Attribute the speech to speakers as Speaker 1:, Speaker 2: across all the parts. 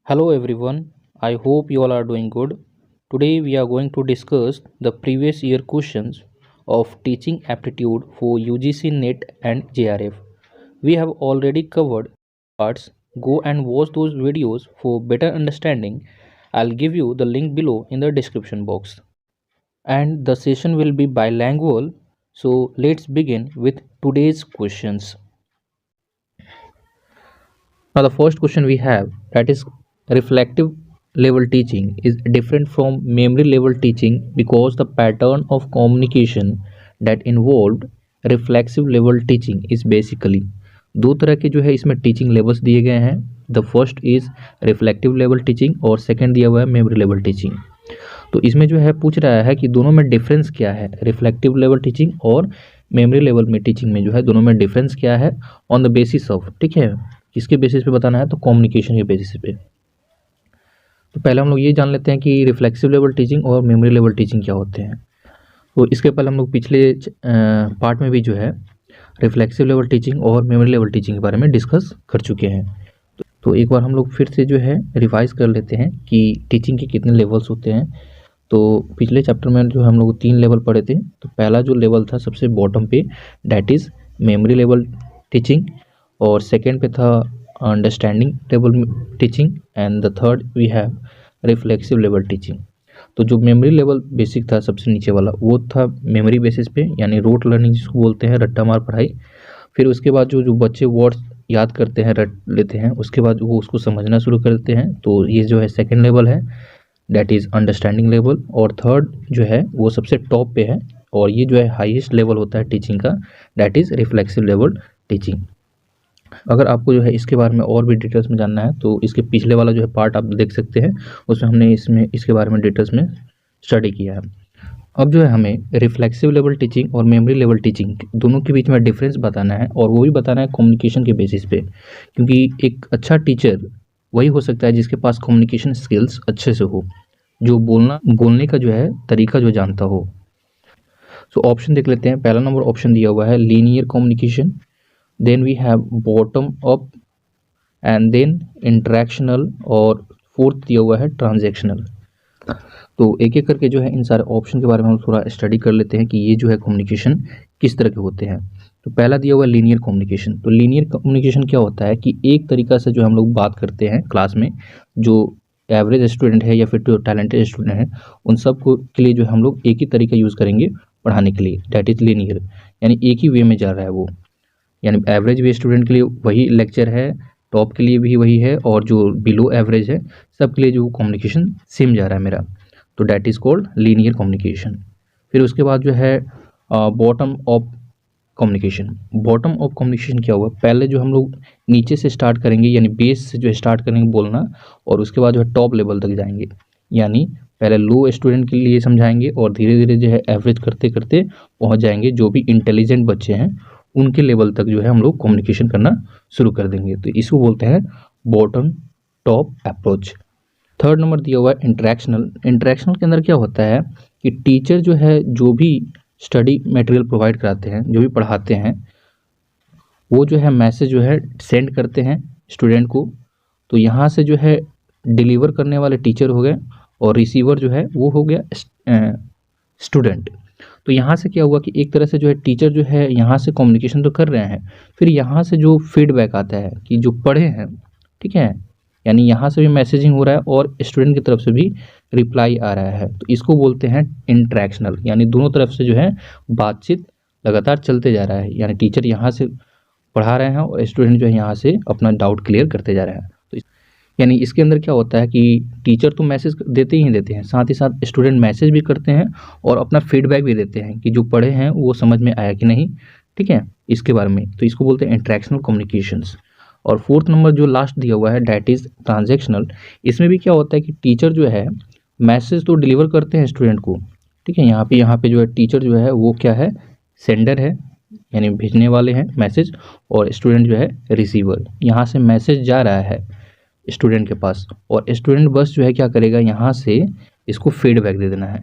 Speaker 1: Hello everyone, I hope you all are doing good. Today we are going to discuss the previous year questions of teaching aptitude for UGC NET and JRF. We have already covered parts. Go and watch those videos for better understanding. I'll give you the link below in the description box. And the session will be bilingual. So let's begin with today's questions. Now, the first question we have, that is, reflective level teaching is different from memory level teaching because the pattern of communication that involved reflexive level teaching is basically दो तरह के जो है इसमें teaching levels दिए गए हैं. The first is reflective level teaching और सेकंड दिया हुआ है मेमोरी लेवल टीचिंग. तो इसमें जो है पूछ रहा है कि दोनों में डिफरेंस क्या है, रिफ्लेक्टिव लेवल टीचिंग और मेमोरी लेवल में टीचिंग में जो है दोनों में डिफरेंस क्या है ऑन द बेसिस ऑफ, ठीक है, किसके बेसिस पे बताना है, तो कम्युनिकेशन के बेसिस पे. तो पहले हम लोग ये जान लेते हैं कि रिफ्लेक्सिव लेवल टीचिंग और मेमोरी लेवल टीचिंग क्या होते हैं. तो इसके पहले हम लोग पिछले पार्ट में भी जो है रिफ्लेक्सिव लेवल टीचिंग और मेमोरी लेवल टीचिंग के बारे में डिस्कस कर चुके हैं. तो एक बार हम लोग फिर से जो है रिवाइज कर लेते हैं कि टीचिंग के कितने लेवल्स होते हैं. तो पिछले चैप्टर में जो हम लोग 3 लेवल पढ़े थे. तो पहला जो लेवल था सबसे बॉटम पे, that is memory level teaching, और सेकेंड पे था understanding level teaching, and the third we have reflexive level teaching. तो जो मेमोरी लेवल बेसिक था सबसे नीचे वाला, वो था मेमोरी बेसिस पे, यानी रोट लर्निंग जिसको बोलते हैं, रट्टा मार पढ़ाई. फिर उसके बाद जो जो बच्चे वर्ड्स याद करते हैं, रट लेते हैं, उसके बाद वो उसको समझना शुरू करते हैं. तो ये जो है सेकेंड लेवल है, डैट इज़ अंडरस्टैंडिंग लेवल. और थर्ड जो है वो सबसे टॉप पे है, और ये जो है हाईएस्ट लेवल होता है टीचिंग का, that is reflexive level teaching. अगर आपको जो है इसके बारे में और भी डिटेल्स में जानना है तो इसके पिछले वाला जो है पार्ट आप देख सकते हैं, उसमें हमने इसके बारे में डिटेल्स में स्टडी किया है. अब जो है हमें रिफ्लेक्सिव लेवल टीचिंग और मेमोरी लेवल टीचिंग दोनों के बीच में डिफरेंस बताना है, और वो भी बताना है कम्युनिकेशन के बेसिस पे. क्योंकि एक अच्छा टीचर वही हो सकता है जिसके पास कम्युनिकेशन स्किल्स अच्छे से हो, जो बोलने का जो है तरीका जो जानता हो. सो ऑप्शन देख लेते हैं. पहला नंबर ऑप्शन दिया हुआ है linear communication, then we have bottom up, and then interactional, और फोर्थ दिया हुआ है ट्रांजैक्शनल. तो एक एक करके जो है इन सारे ऑप्शन के बारे में हम थोड़ा स्टडी कर लेते हैं कि ये जो है कम्युनिकेशन किस तरह के होते हैं. तो पहला दिया हुआ है लीनियर कम्युनिकेशन. तो लीनियर कम्युनिकेशन क्या होता है कि एक तरीका से जो हम लोग बात करते हैं क्लास में, जो एवरेज स्टूडेंट है या फिर जो टैलेंटेड स्टूडेंट है, उन सब को के लिए जो हम लोग एक ही तरीका यूज़ करेंगे पढ़ाने के लिए, डैट इज़ लीनियर. यानी एक ही वे में जा रहा है वो, यानी एवरेज वे स्टूडेंट के लिए वही लेक्चर है, टॉप के लिए भी वही है, और जो बिलो एवरेज है सब के लिए जो कम्युनिकेशन सेम जा रहा है मेरा. तो that is called linear communication. फिर उसके बाद जो है bottom of communication. Bottom of communication क्या हुआ, पहले जो हम लोग नीचे से स्टार्ट करेंगे, यानी बेस से जो स्टार्ट करेंगे बोलना, और उसके बाद जो है टॉप लेवल तक जाएंगे. यानी पहले लो स्टूडेंट के लिए समझाएंगे और धीरे धीरे जो है एवरेज करते करते पहुंच जाएंगे, जो भी इंटेलिजेंट बच्चे हैं उनके लेवल तक जो है हम लोग कम्युनिकेशन करना शुरू कर देंगे. तो इसको बोलते हैं bottom top approach. Third number दिया हुआ है इंटरेक्शनल. इंटरेक्शनल के अंदर क्या होता है कि टीचर जो है जो भी स्टडी मटेरियल प्रोवाइड कराते हैं, जो भी पढ़ाते हैं, वो जो है मैसेज जो है सेंड करते हैं स्टूडेंट को. तो यहाँ से जो है डिलीवर करने वाले टीचर हो गए, और रिसीवर जो है वो हो गया स्टूडेंट. तो यहाँ से क्या हुआ कि एक तरह से जो है टीचर जो है यहाँ से कम्युनिकेशन तो कर रहे हैं, फिर यहाँ से जो फीडबैक आता है कि जो पढ़े हैं, ठीक है, यानी यहाँ से भी मैसेजिंग हो रहा है और स्टूडेंट की तरफ से भी रिप्लाई आ रहा है. तो इसको बोलते हैं इंटरेक्शनल. यानी दोनों तरफ से जो है बातचीत लगातार चलते जा रहा है, यानी टीचर यहाँ से पढ़ा रहे हैं और स्टूडेंट जो है यहाँ से अपना डाउट क्लियर करते जा रहे हैं. तो यानी इसके अंदर क्या होता है कि टीचर तो मैसेज देते ही देते हैं, साथ ही साथ स्टूडेंट मैसेज भी करते हैं और अपना फीडबैक भी देते हैं कि जो पढ़े हैं वो समझ में आया कि नहीं, ठीक है, इसके बारे में. तो इसको बोलते हैं इंटरेक्शनल कम्युनिकेशंस. और फोर्थ नंबर जो लास्ट दिया हुआ है, डैट इज़ ट्रांजैक्शनल. इसमें भी क्या होता है कि टीचर जो है मैसेज तो डिलीवर करते हैं स्टूडेंट को, ठीक है, यहाँ पे जो है टीचर जो है वो क्या है, सेंडर है, यानी भेजने वाले हैं मैसेज, और स्टूडेंट जो है रिसीवर. यहाँ से मैसेज जा रहा है स्टूडेंट के पास, और स्टूडेंट बस जो है क्या करेगा, यहाँ से इसको फीडबैक दे देना है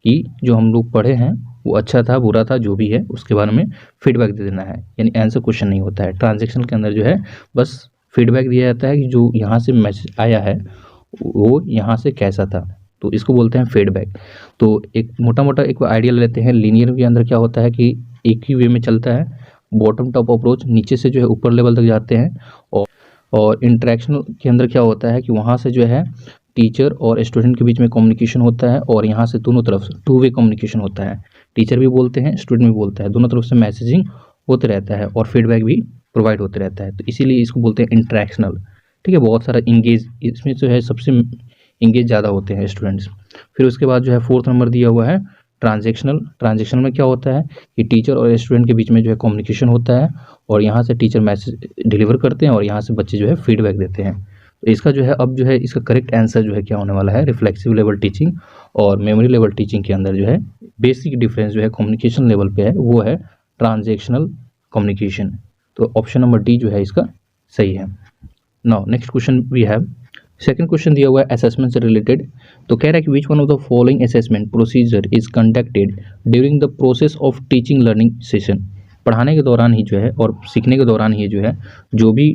Speaker 1: कि जो हम लोग पढ़े हैं वो अच्छा था बुरा था जो भी है उसके बारे में फीडबैक दे देना है. यानी आंसर क्वेश्चन नहीं होता है. ट्रांजैक्शन के अंदर जो है बस फीडबैक दिया जाता है कि जो यहाँ से मैसेज आया है वो यहाँ से कैसा था, तो इसको बोलते हैं फीडबैक। तो एक मोटा मोटा एक आइडिया ले लेते हैं। लीनियर के अंदर क्या होता है कि एक ही वे में चलता है, बॉटम टॉप अप्रोच, नीचे से जो है ऊपर लेवल तक जाते हैं। और इंटरेक्शन के अंदर क्या होता है कि वहाँ से जो है टीचर और स्टूडेंट के बीच में कम्युनिकेशन होता है, और यहाँ से दोनों तरफ से 2 वे कम्युनिकेशन होता है। टीचर भी बोलते हैं, स्टूडेंट भी बोलता है, दोनों तरफ से मैसेजिंग होते रहता है और फीडबैक भी प्रोवाइड होते रहता है। तो इसीलिए इसको बोलते हैं इंटरेक्शनल। ठीक है, बहुत सारा इंगेज, इसमें जो है सबसे इंगेज ज़्यादा होते हैं स्टूडेंट्स। फिर उसके बाद जो है 4th नंबर दिया हुआ है ट्रांजेक्शनल। ट्रांजेक्शनल में क्या होता है कि टीचर और स्टूडेंट के बीच में जो है कम्युनिकेशन होता है, और यहाँ से टीचर मैसेज डिलीवर करते हैं और यहाँ से बच्चे जो है फीडबैक देते हैं। तो इसका जो है अब जो है इसका करेक्ट आंसर जो है क्या होने वाला है, रिफ्लेक्सिव लेवल टीचिंग और मेमोरी लेवल टीचिंग के अंदर जो है बेसिक डिफरेंस जो है कम्युनिकेशन लेवल पे है, वो है ट्रांजेक्शनल कम्युनिकेशन। तो ऑप्शन नंबर डी जो है इसका सही है। Now next question we have, second question दिया हुआ है असेसमेंट से रिलेटेड। तो कह रहा है कि which one of the following assessment procedure is conducted during the process of teaching learning session. पढ़ाने के दौरान ही जो है और सीखने के दौरान ही जो है जो भी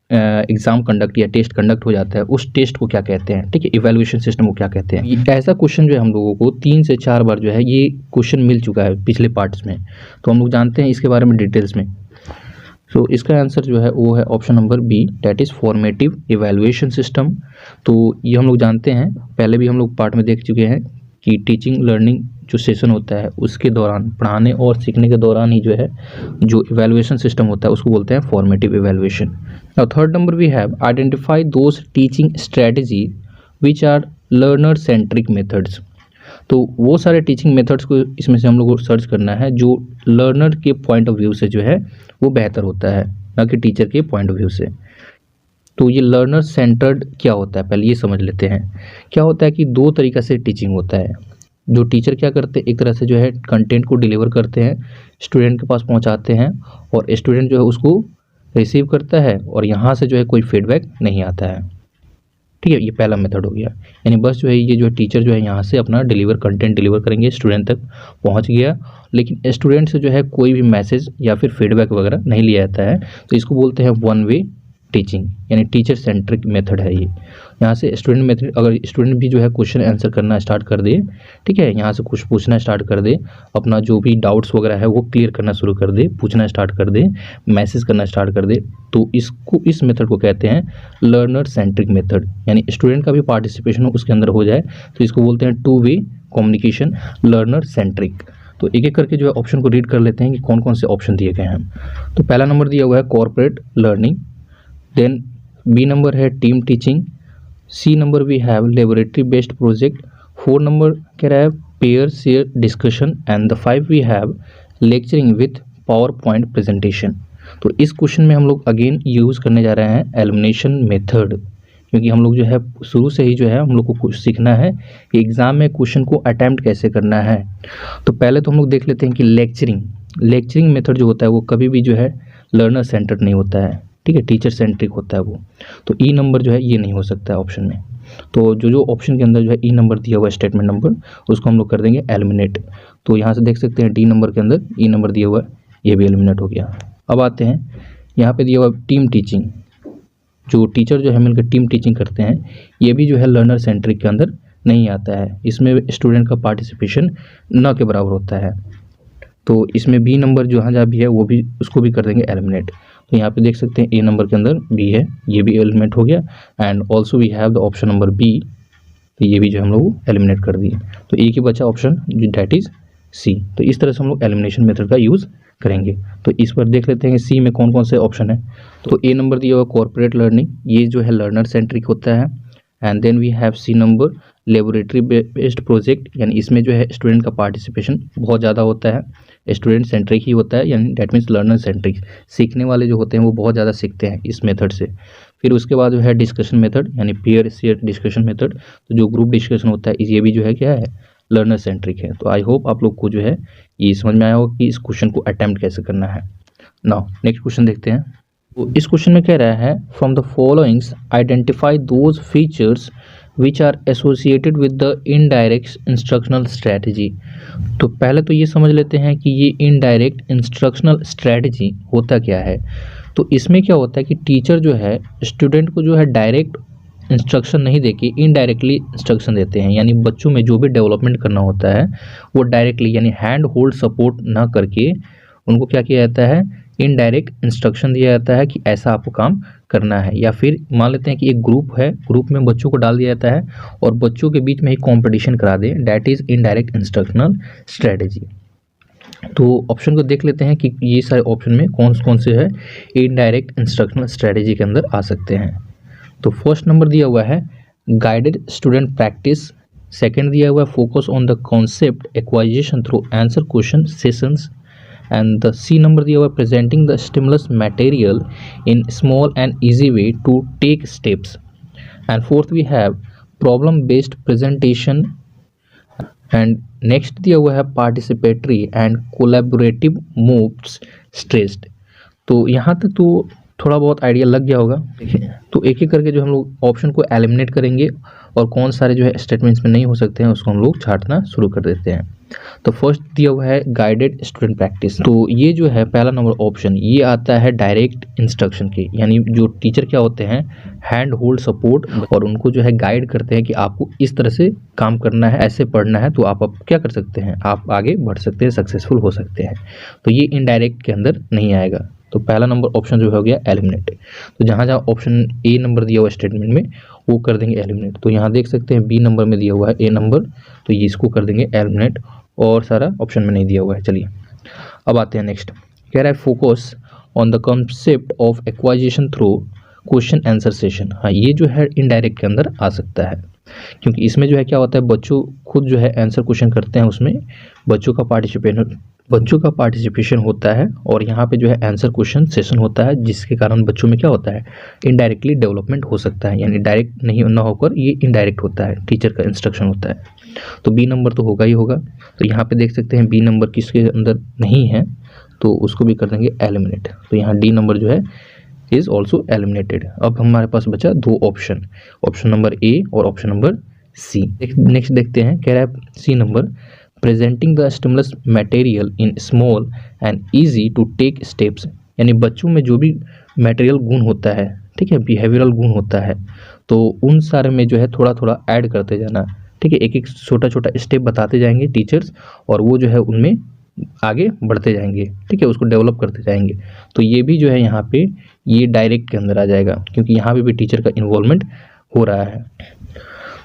Speaker 1: एग्जाम कंडक्ट या टेस्ट कंडक्ट हो जाता है, उस टेस्ट को क्या कहते हैं। ठीक है, इवैल्यूएशन सिस्टम को क्या कहते हैं। ऐसा क्वेश्चन जो है हम लोगों को 3 से 4 बार जो है ये क्वेश्चन मिल चुका है पिछले पार्ट्स में, तो हम लोग जानते हैं इसके बारे में डिटेल्स में। तो इसका आंसर जो है वो है option number B, that is formative evaluation system. तो ये हम लोग जानते हैं, पहले भी हम लोग पार्ट में देख चुके हैं कि टीचिंग लर्निंग जो सेशन होता है उसके दौरान, पढ़ाने और सीखने के दौरान ही जो है जो इवैल्यूएशन सिस्टम होता है उसको बोलते हैं formative evaluation. Now third number we have identify those teaching strategy which are learner centric methods. तो वो सारे टीचिंग मेथड्स को इसमें से हम लोग को सर्च करना है जो लर्नर के पॉइंट ऑफ व्यू से जो है वो बेहतर होता है, ना कि टीचर के पॉइंट ऑफ व्यू से। तो ये लर्नर सेंटर्ड क्या होता है पहले ये समझ लेते हैं। क्या होता है कि 2 तरीक़ा से टीचिंग होता है। जो टीचर क्या करते हैं, एक तरह से जो है कंटेंट को डिलीवर करते हैं, स्टूडेंट के पास पहुंचाते हैं, और स्टूडेंट जो है उसको रिसीव करता है, और यहाँ से जो है कोई फीडबैक नहीं आता है। ठीक है, ये पहला मेथड हो गया। यानी बस जो है ये जो टीचर जो है यहाँ से अपना कंटेंट डिलीवर करेंगे, स्टूडेंट तक पहुँच गया, लेकिन स्टूडेंट से जो है कोई भी मैसेज या फिर फीडबैक वगैरह नहीं लिया जाता है। तो इसको बोलते हैं 1 वे टीचिंग, यानी टीचर सेंट्रिक मेथड है ये। यहाँ से स्टूडेंट मेथड, अगर स्टूडेंट भी जो है क्वेश्चन आंसर करना स्टार्ट कर दे, ठीक है, यहाँ से कुछ पूछना स्टार्ट कर दे, अपना जो भी डाउट्स वगैरह है वो क्लियर करना शुरू कर दे, पूछना स्टार्ट कर दे, मैसेज करना स्टार्ट कर दे, तो इस मेथड को कहते हैं लर्नर सेंट्रिक मेथड। यानी स्टूडेंट का भी पार्टिसिपेशन उसके अंदर हो जाए, तो इसको बोलते हैं 2 वे कम्युनिकेशन, लर्नर सेंट्रिक। तो एक एक करके जो है ऑप्शन को रीड कर लेते हैं कि कौन कौन से ऑप्शन दिए गए हैं। तो पहला नंबर दिया हुआ है corporate learning, then B number है team teaching, C number we have laboratory based project, 4 number कह रहा है pair share discussion, and the 5 we have lecturing with PowerPoint presentation. तो इस क्वेश्चन में हम लोग अगेन यूज़ करने जा रहे हैं एलिमिनेशन मेथड, क्योंकि हम लोग जो है शुरू से ही जो है हम लोग को कुछ सीखना है कि एग्ज़ाम में क्वेश्चन को अटैम्प्ट कैसे करना है। तो पहले तो हम लोग देख लेते हैं कि लेक्चरिंग मेथड जो होता है वो कभी भी जो है लर्नर सेंटर्ड नहीं होता है। ठीक है, टीचर सेंट्रिक होता है वो। तो ई नंबर जो है ये नहीं हो सकता है ऑप्शन में। तो जो ऑप्शन के अंदर जो है ई नंबर दिया हुआ है स्टेटमेंट नंबर, उसको हम लोग कर देंगे एलिमिनेट। तो यहाँ से देख सकते हैं डी नंबर के अंदर ई नंबर दिया हुआ है, ये भी एलिमिनेट हो गया। अब आते हैं यहाँ पे दिया हुआ टीम टीचिंग, जो टीचर जो है मिलकर टीम टीचिंग करते हैं, ये भी जो है लर्नर सेंट्रिक के अंदर नहीं आता है। इसमें स्टूडेंट का पार्टिसिपेशन न के बराबर होता है। तो इसमें बी नंबर जहाँ भी है वो भी उसको भी कर देंगे एलिमिनेट। तो यहाँ पे देख सकते हैं ए नंबर के अंदर बी है, ये भी एलिमिनेट हो गया, and also we have the option number B, तो ये भी जो हम लोग एलिमिनेट कर दिए। तो एक ही बचा ऑप्शन डैट इज सी। तो इस तरह से हम लोग एलिमिनेशन मेथड का यूज़ करेंगे। तो इस पर देख लेते हैं सी में कौन कौन से ऑप्शन है। तो ए नंबर दिया हुआ कॉर्पोरेट लर्निंग, ये जो है लर्नर सेंट्रिक होता है, and then we have C number laboratory based project, यानी इसमें जो है स्टूडेंट का पार्टिसिपेशन बहुत ज़्यादा होता है, स्टूडेंट सेंट्रिक ही होता है, यानी डैट मीन्स लर्नर सेंट्रिक। सीखने वाले जो होते हैं वो बहुत ज़्यादा सीखते हैं इस मेथड से। फिर उसके बाद जो है डिस्कशन मेथड, यानी पेयर शेयर डिस्कशन मेथड, तो जो ग्रुप डिस्कशन होता है ये भी जो है क्या है, लर्नर सेंट्रिक है। तो आई होप आप लोग को जो है ये समझ में आया होगा कि इस क्वेश्चन को अटेम्प्ट कैसे करना है। नाउ नेक्स्ट क्वेश्चन देखते हैं। तो इस क्वेश्चन में कह रहा है from the followings identify those features which are associated with the indirect instructional strategy. तो पहले तो ये समझ लेते हैं कि ये इनडायरेक्ट इंस्ट्रक्शनल स्ट्रैटेजी होता क्या है। तो इसमें क्या होता है कि टीचर जो है स्टूडेंट को जो है डायरेक्ट इंस्ट्रक्शन नहीं देके इनडायरेक्टली इंस्ट्रक्शन देते हैं, यानी बच्चों में जो भी डेवलपमेंट करना होता है वो डायरेक्टली यानी हैंड होल्ड सपोर्ट ना करके उनको क्या किया जाता है, इनडायरेक्ट इंस्ट्रक्शन दिया जाता है कि ऐसा आपको काम करना है। या फिर मान लेते हैं कि एक ग्रुप है, ग्रुप में बच्चों को डाल दिया जाता है और बच्चों के बीच में ही कंपटीशन करा दें, that is indirect instructional strategy. तो ऑप्शन को देख लेते हैं कि ये सारे ऑप्शन में कौन कौन से है इनडायरेक्ट इंस्ट्रक्शनल स्ट्रेटेजी के अंदर आ सकते हैं। तो फर्स्ट नंबर दिया हुआ है गाइडेड स्टूडेंट प्रैक्टिस, सेकंड दिया हुआ है focus on the concept acquisition through answer question sessions, and the C number दिया हुआ है presenting the stimulus material in small and easy way to take steps, and fourth we have problem based presentation, and next दिया हुआ है participatory and collaborative moves stressed. तो यहाँ तक तो थोड़ा बहुत आइडिया लग गया होगा। देखिए तो एक एक करके जो हम लोग ऑप्शन को एलिमिनेट करेंगे और कौन सारे जो है स्टेटमेंट्स में नहीं हो सकते हैं उसको हम लोग छांटना शुरू कर देते हैं। तो फर्स्ट दिया हुआ है गाइडेड स्टूडेंट प्रैक्टिस, तो ये जो है पहला नंबर ऑप्शन ये आता है डायरेक्ट इंस्ट्रक्शन के, यानी जो टीचर क्या होते हैं हैंड होल्ड सपोर्ट और उनको जो है गाइड करते हैं कि आपको इस तरह से काम करना है, ऐसे पढ़ना है, तो आप क्या कर सकते हैं, आप आगे बढ़ सकते हैं, सक्सेसफुल हो सकते हैं। तो ये इनडायरेक्ट के अंदर नहीं आएगा। तो पहला नंबर ऑप्शन जो हो गया एलिमिनेट। तो जहाँ जहाँ ऑप्शन ए नंबर दिया हुआ स्टेटमेंट में वो कर देंगे एलिमिनेट। तो यहाँ देख सकते हैं बी नंबर में दिया हुआ है ए नंबर, तो ये इसको कर देंगे एलिमिनेट और सारा ऑप्शन में नहीं दिया हुआ है। चलिए अब आते हैं नेक्स्ट, कह रहा है focus on the concept of acquisition through question answer session. हाँ ये जो है इनडायरेक्ट के अंदर आ सकता है, क्योंकि इसमें जो है क्या होता है बच्चों खुद जो है आंसर क्वेश्चन करते हैं, उसमें बच्चों का पार्टिसिपेशन होता है और यहाँ पे जो है आंसर क्वेश्चन सेशन होता है, जिसके कारण बच्चों में क्या होता है इनडायरेक्टली डेवलपमेंट हो सकता है, यानी डायरेक्ट नहीं ना होकर ये इनडायरेक्ट होता है, टीचर का इंस्ट्रक्शन होता है। तो बी नंबर तो होगा ही होगा। तो यहाँ पे देख सकते हैं बी नंबर किसके अंदर नहीं है, तो उसको भी कर देंगे एलिमिनेट। तो यहाँ डी नंबर जो है इज ऑल्सो एलिमिनेटेड। अब हमारे पास बचा दो ऑप्शन, ऑप्शन नंबर ए और ऑप्शन नंबर सी। नेक्स्ट देखते हैं, कह रहा है C number presenting the stimulus material in small and easy to take steps, यानी बच्चों में जो भी मटेरियल गुण होता है, ठीक है, बिहेवियरल गुण होता है, तो उन सारे में जो है थोड़ा थोड़ा ऐड करते जाना, ठीक है, एक एक छोटा छोटा स्टेप बताते जाएंगे टीचर्स और वो जो है उनमें आगे बढ़ते जाएंगे, ठीक है, उसको डेवलप करते जाएंगे। तो ये भी जो है यहाँ पे ये डायरेक्ट के अंदर आ जाएगा, क्योंकि यहाँ पे भी टीचर का इन्वॉल्वमेंट हो रहा है।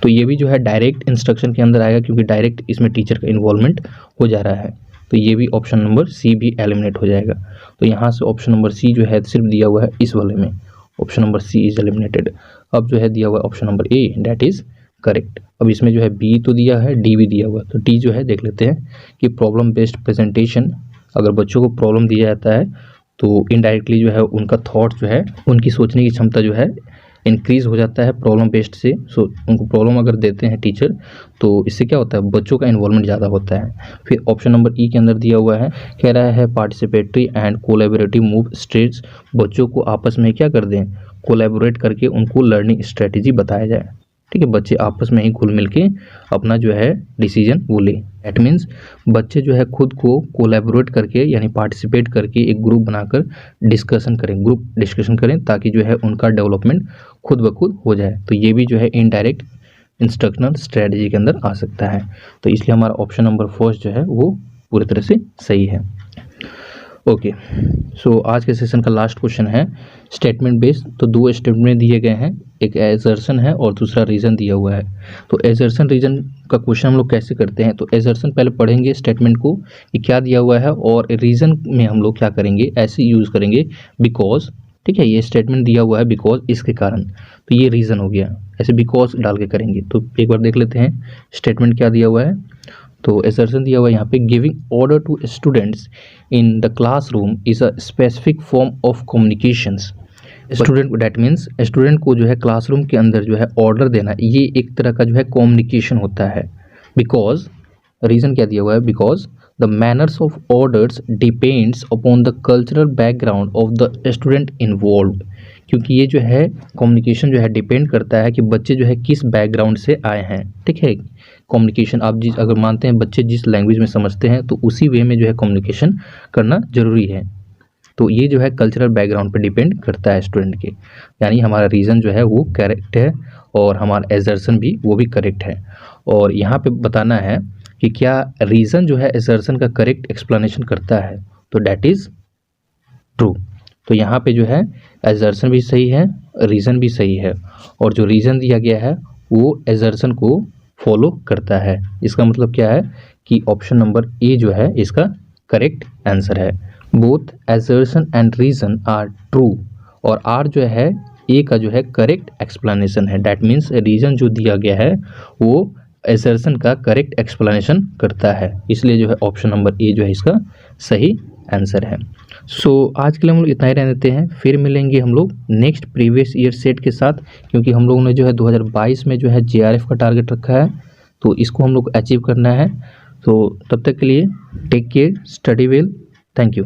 Speaker 1: तो ये भी जो है डायरेक्ट इंस्ट्रक्शन के अंदर आएगा, क्योंकि डायरेक्ट इसमें टीचर का इन्वॉल्वमेंट हो जा रहा है। तो ये भी ऑप्शन नंबर सी भी एलिमिनेट हो जाएगा। तो यहाँ से ऑप्शन नंबर सी जो है सिर्फ दिया हुआ है इस वाले में, option number C is eliminated. अब जो है दिया हुआ है option number A, that is correct. अब इसमें जो है बी तो दिया है, डी भी दिया हुआ है, तो डी जो है देख लेते हैं कि प्रॉब्लम बेस्ड प्रेजेंटेशन, अगर बच्चों को प्रॉब्लम दिया जाता है तो इनडायरेक्टली जो है उनका थॉट जो है, उनकी सोचने की क्षमता जो है इंक्रीज हो जाता है प्रॉब्लम बेस्ड से। सो उनको प्रॉब्लम अगर देते हैं टीचर तो इससे क्या होता है बच्चों का इन्वॉल्वमेंट ज़्यादा होता है। फिर ऑप्शन नंबर ई के अंदर दिया हुआ है, कह रहा है participatory and collaborative move states, बच्चों को आपस में क्या कर दें, कोलैबोरेट करके उनको लर्निंग स्ट्रेटेजी बताया जाए, ठीक है, बच्चे आपस में ही घुल मिल के अपना जो है डिसीजन वो ले। दैट मीन्स बच्चे जो है खुद को कोलैबोरेट करके यानी पार्टिसिपेट करके एक ग्रुप बनाकर डिस्कशन करें, ग्रुप डिस्कशन करें, ताकि जो है उनका डेवलपमेंट खुद ब खुद हो जाए। तो ये भी जो है इनडायरेक्ट इंस्ट्रक्शनल स्ट्रेटजी के अंदर आ सकता है। तो इसलिए हमारा ऑप्शन नंबर फर्स्ट जो है वो पूरी तरह से सही है। ओके, सो आज के सेशन का लास्ट क्वेश्चन है स्टेटमेंट बेस्ड। तो दो स्टेटमेंट दिए गए हैं, एक एजर्शन है और दूसरा रीजन दिया हुआ है। तो एजर्शन रीजन का क्वेश्चन हम लोग कैसे करते हैं, तो एजर्शन पहले पढ़ेंगे स्टेटमेंट को कि क्या दिया हुआ है, और रीजन में हम लोग क्या करेंगे, ऐसे यूज़ करेंगे बिकॉज, ठीक है, ये स्टेटमेंट दिया हुआ है बिकॉज इसके कारण, तो ये रीज़न हो गया, ऐसे बिकॉज डाल के करेंगे। तो एक बार देख लेते हैं स्टेटमेंट क्या दिया हुआ है। तो एसर्शन दिया हुआ है यहाँ पे, giving order to students in the classroom is a specific form of communications. Student, that means student को जो है क्लासरूम के अंदर जो है ऑर्डर देना, ये एक तरह का जो है कम्युनिकेशन होता है। बिकॉज रीज़न क्या दिया हुआ है, because the manners of orders depends upon the cultural background of the student involved, क्योंकि ये जो है कम्युनिकेशन जो है डिपेंड करता है कि बच्चे जो है किस बैकग्राउंड से आए हैं, ठीक है। कम्युनिकेशन आप जिस अगर मानते हैं बच्चे जिस लैंग्वेज में समझते हैं तो उसी वे में जो है कम्युनिकेशन करना जरूरी है। तो ये जो है कल्चरल बैकग्राउंड पे डिपेंड करता है स्टूडेंट के, यानी हमारा रीज़न जो है वो करेक्ट है और हमारा एजर्सन भी वो भी करेक्ट है। और यहाँ पे बताना है कि क्या रीज़न जो है एजर्सन का करेक्ट एक्सप्लेनेशन करता है, तो डैट इज़ ट्रू। तो यहाँ पे जो है एजर्सन भी सही है, रीज़न भी सही है, और जो रीज़न दिया गया है वो एजर्सन को फॉलो करता है। इसका मतलब क्या है कि ऑप्शन नंबर ए जो है इसका करेक्ट आंसर है। Both assertion and reason are true, और आर जो है ए का जो है करेक्ट एक्सप्लेनेशन है। डैट मीन्स रीज़न जो दिया गया है वो एजर्सन का करेक्ट एक्सप्लेनेशन करता है, इसलिए जो है ऑप्शन नंबर ए जो है इसका सही आंसर है। सो आज के लिए हम लोग इतना ही रहने देते हैं, फिर मिलेंगे हम लोग नेक्स्ट प्रीवियस ईयर सेट के साथ, क्योंकि हम लोगों ने जो है 2022 में जो है JRF का टारगेट रखा है, तो इसको हम लोग अचीव करना है। तो तब तक के लिए take care, study well, thank you.